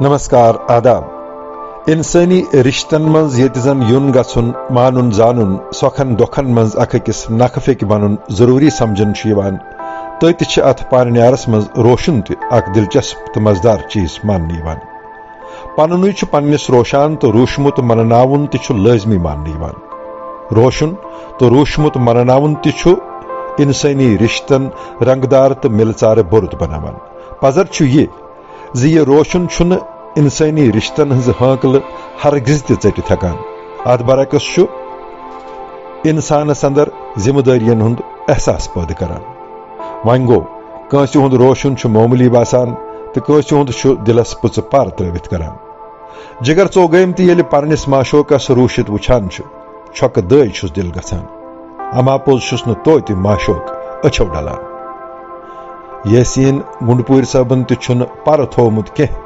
नमस्कार आदाब इंसानी रिश्तन मज ये जन युन गछुन मानुन जानुन सोखन दोखन मज अखिस नखफिक बनन जरूरी समझन तत अथ पारन्यारस मज रोशन तक दिलचस्प तो मजदार चीज मान पनुन पन्निस रोशान तो रूशमुत मननावन लाजमी मान रोशन तो रूशमुत मननावन इंसानी रिश्तन रंगदार तो मिलचार बुर्द बनावान पजर ये रोशन इंसानी रिश्तन हज हाकल हरगिज तट हेकान अत बरकस इंसानस अंदर जिम्मेदारियन हुंद एहसास पैदा करान वन गो कंस हुंद रोशन मामूली बासान तो कंस हुंद दिलस पुच पार त्रवित करान जिगर चोगम ये परनिस माशोकस रूशित वुछान छक दय दिल गसान अमापोज तोत माशोक अछो डलान यासीन गुंडपुर साहबन पर थोमुत कह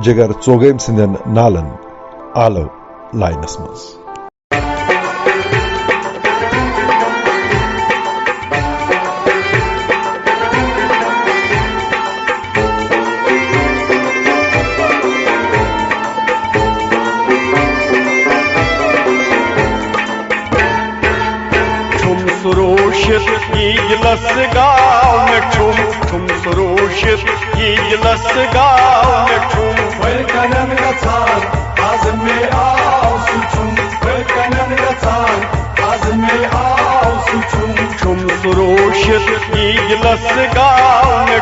जिगर चोगम सिंदन नालन आलो लाइनस मज इजलस गाँव में ठुम सुरोशित इजलस गाँव में ठुम वैकनन गछान आज में आओ सुछुम वैकनन गछान आज में आओ सुछुम ठुम सुरोशित इजलस गाँव में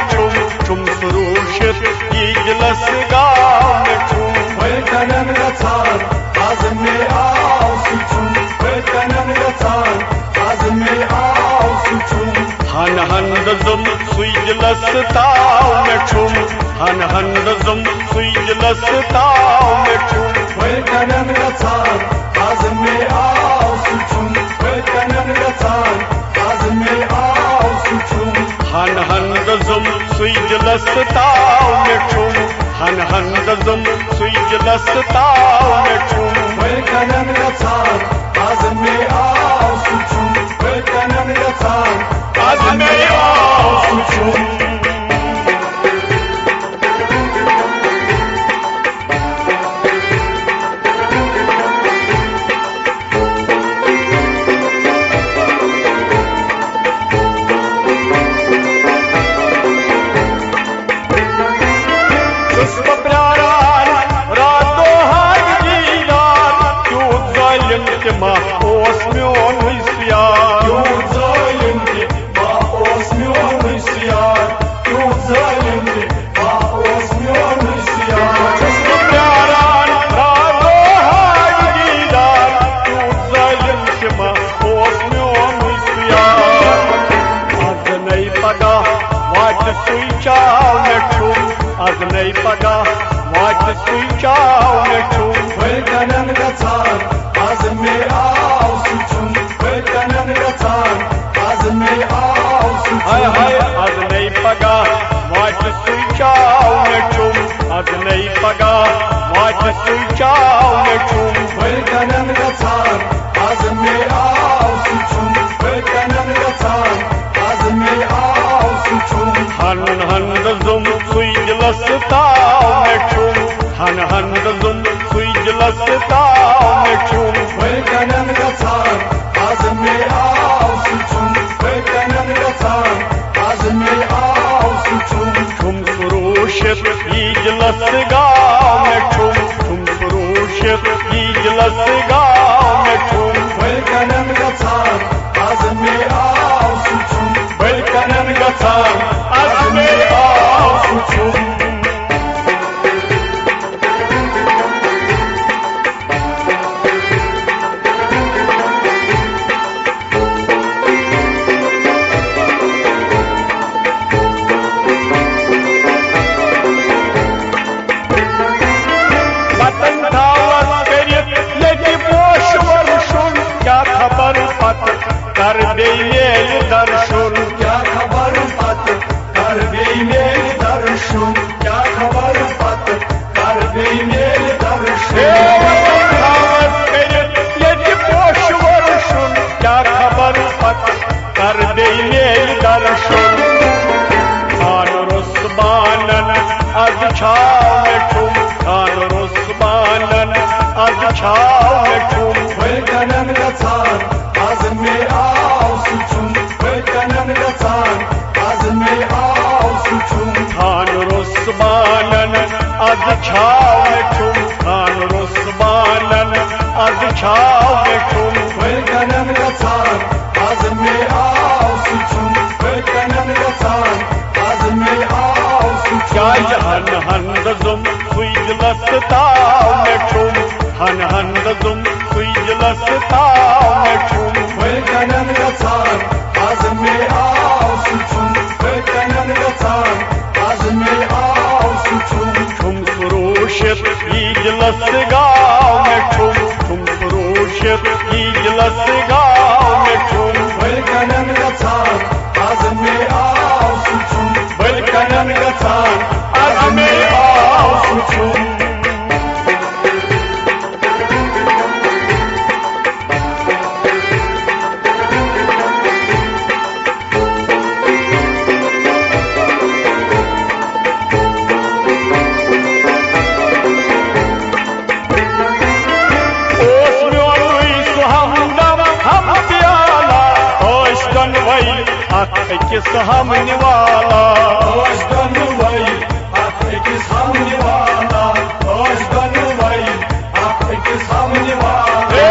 ठुम सुरोशित इजलस गाँव में ठुम वैकनन गछान आज में आओ सुछुम वैकनन गछान आज में आओ सुछुम हन हंदजुम सुइजलस ताव में ठुम हन हंदजुम सुइजलस ताव में ठुम वैकनन गछान आज में आओ सुछुम वैकनन गछान आज में आओ सुछुम हन हंदजुम सुइजलस ताव में ठुम हन हंदजुम सुइजलस ताव में ठुम वैकनन गछान आज में आओ सुछुम वैकनन गछान आज में आओ सुछुम आज नहीं पगा वाट सुचाव में ठुम वैकनन गछान आज में आओ सुछुम वैकनन गछान आज में आओ सुछुम हाय हाय आज नहीं पगा वाट सुचाव में ठुम आज नहीं पगा वाट सुचाव में ठुम वैकनन गछान आज में आओ सुछुम वैकनन गछान आज में आओ सुछुम हन हंदजुम सुइजलस ताव में ठुम हन हंदजुम सुइजलस ताव में ठुम वैकनन गछान आज में आओ सुछुम वैकनन गछान आज में आओ सुछुम ठुम सुरोशित इजलस गाँव में ठुम सुरोशित इजलस गाँव में ठुम वैकनन गछान आज में आओ सुछुम वैकनन गछान आज में आओ सुछुम कर बेमेल दर्शन क्या खबर पत कर बेमेल दर्शन क्या खबर पत कर बेमेल दर्शन क्या खबर पत कर बेमेल दर्शन खान रुस्बानन आज छाव में ठुम छाव में वैकनन गचान आज में आओ सुचुम वैकनन गचान आज में आओ सुचुम खान रुस्मानन आज छाव में खान रुस्मानन आज छाव में वैकनन गचान आज में आओ सुचुम वैकनन गचान आज में आओ सुचुम क्या हन हंदजुम सुइजलस्ताव में हन हंदजुम सुइजलस्ताव में वैकनन गचान आज में आओ सुचुम वैकनन गचान आज में आओ सुचुम तुम सुरोशित इजलसगाव में तुम सुरोशित इजलसगाव में वैकनन गचान आज में आओ सुचुम वैकनन गचान आज में आओ सुचुम किस हम निवाला ओश गनुवई आखे किस हम निवाला ओश गनुवई आखे किस हम निवाला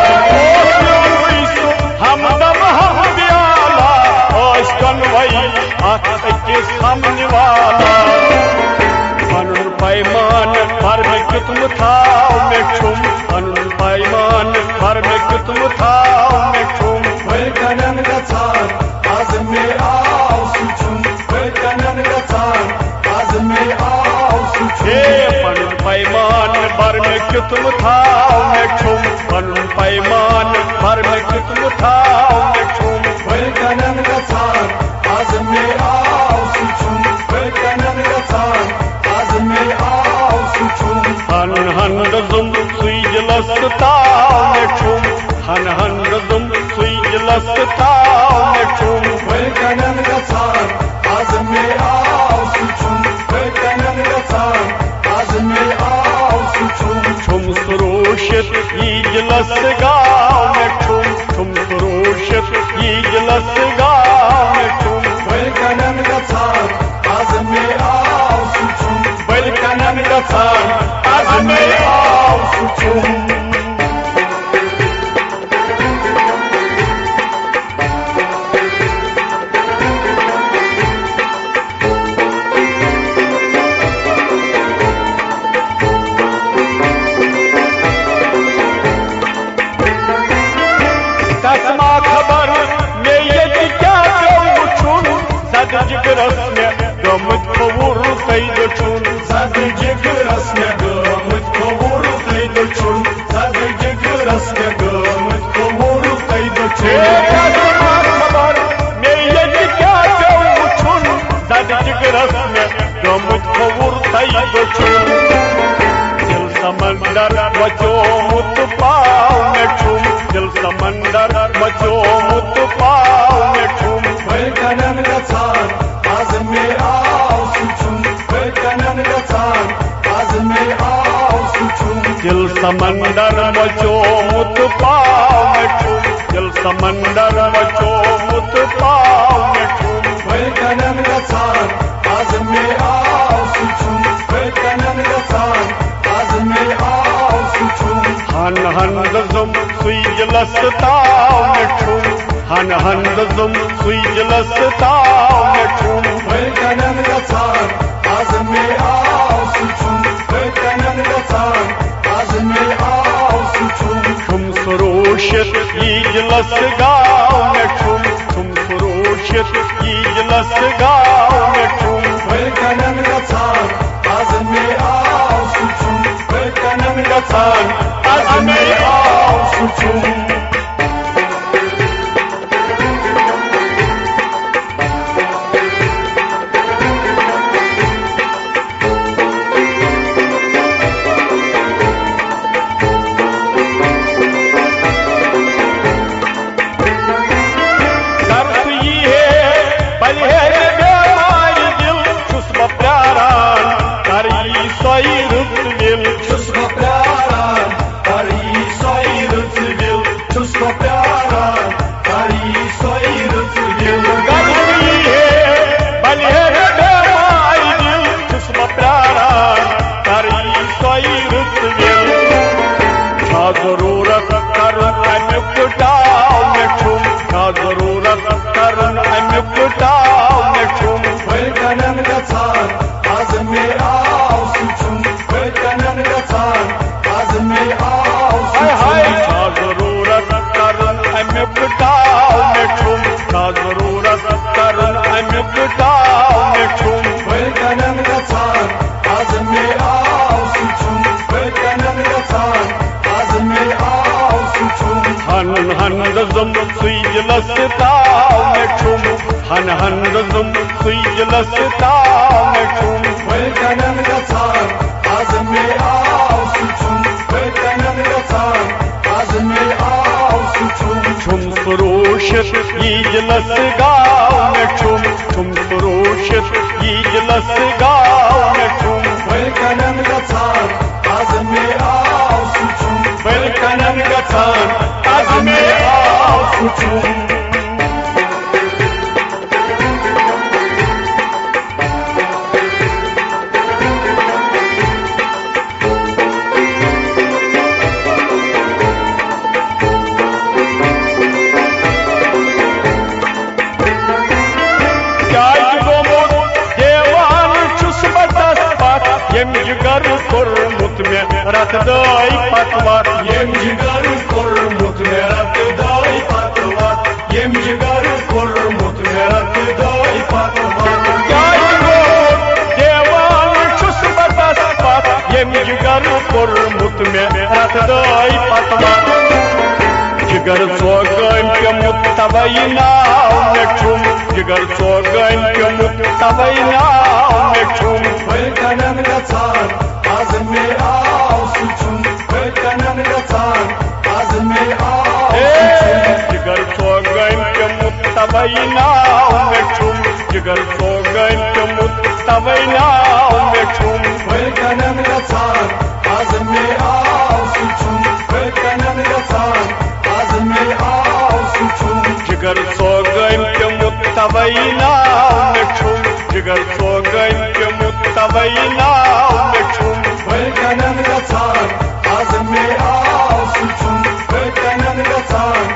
ओश गनुवई सो हम दम हम प्याला ओश गनुवई आखे किस हम निवाला अनुन पैमान भर में कितम थाव में अनुन पैमान भर में कितम थाव में वैकनन गचान आज में आओ सुचुम वैकनन गचान आज में आओ सुचुम अनुन पैमान भर में कितम थाव में अनुन पैमान भर में कितम थाव में वैकनन गचान आज में आओ सुचुम वैकनन गचान आज में आओ सुचुम हन हंदजुम सुइजलस्ताव में हन हंदजुम सुइजलस्ताव में वैकनन गचान आज में आओ सुचुम वैकनन गचान आज में आओ सुचुम तुम सुरोशित इजलसगाव में तुम सुरोशित इजलसगाव में वैकनन गचान आज में आओ सुचुम वैकनन गचान आज में आओ सुचुम जिगरस में गमत खबूर तैद छुन सद जिगरस में गमत खबूर तैद छुन सद जिगरस में गमत खबूर तैद छुन खबर में ये क्या जाऊं छुन सद जिगरस में गमत खबूर तैद छुन दिल समंदर बचो मुत पाव में छुन दिल समंदर बचो मुत पाव में छुन वैकनन गचान आज में आओ सुचुम वैकनन गचान आज में आओ सुचुम दिल समंदर बचो मुत पाव में दिल समंदर बचो मुत पाव में वैकनन गचान आज में आओ सुचुम वैकनन गचान आज में आओ सुचुम हन हंदजुम सुइजलस्ताव में हन हंदजुम सुइजलस्ताव में वैकनन गचान आज में आओ सुचुम वैकनन गचान आज में आओ सुचुम तुम सुरोशित इजलसगाव में तुम सुरोशित इजलसगाव में वैकनन गचान आज में आओ सुचुम वैकनन गचान आज में आओ सुचुम छुस बा प्यारान तारी सोई रुत दिल गली है बलिहर बेमाई दिल छुस बा प्यारान तारी सोई रुत दिल क्या जरूरत करन अमुक डाल में छुम क्या जरूरत करन अमुक डाल में छुम वलकनन गछान आज में आओ सुचुम वलकनन गछान आज में आओ सुचुम क्या जरूरत करन अमुक डाल में छुम क्या जरूरत करन अमुक डाल में छुम वलकनन गछान आज में आओ सुचुम वलकनन गछान आज में आओ सुचुम हन हन दम सुइलस ताल में छुम हन हन दम सुइलस ताल में छुम वलकनन गछान आज में आओ सुचुम वलकनन गछान आज में आओ सुचुम छुम सुरोशत इजलस गाँव में छुम सुरोशत इजलस गाँव में छुम वलकनन गछान आज में आओ सुचुम वलकनन गछान आज में आओ सुचुम यम जिगर कोरमुत में रत दाई पतवार यम जिगर कोरमुत में रत दाई पतवार यम जिगर कोरमुत में रत दाई पतवार क्या गो देवान छुस बरस पात यम जिगर कोरमुत में रत दाई पतवार जिगर सोगन के मुत्तबैना में छुम जिगर सोगन के मुत्तबैना में छुम वलकनन गछान आज में आओ सुचुम वलकनन गछान आज में आओ जिगर सोगन के मुत्तबैना में छुम जिगर सोगन के मुत्तबैना में छुम वलकनन गछान आज में आओ सुचुम वलकनन गछान आज में आओ सुचुम जिगर सोगन के मुत्तबैना में छुम जिगर सोगन के मुत्तबैना में छुम वलकनन गछान आज में आओ सुचुम वलकनन गछान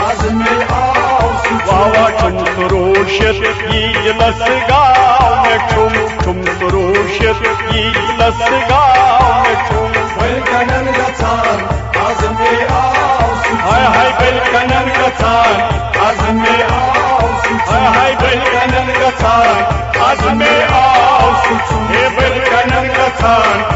आज में आओ सुचुम वावा छुम सुरोशत इजलस गाँव में छुम सुरोशत इजलस गाँव में छुम वलकनन गछान आज में आओ सुचुम हाय हाय वलकनन गछान आज में आओ सुचुम हाय वलकनन गछान आज में आओ सुचुम हे वलकनन गछान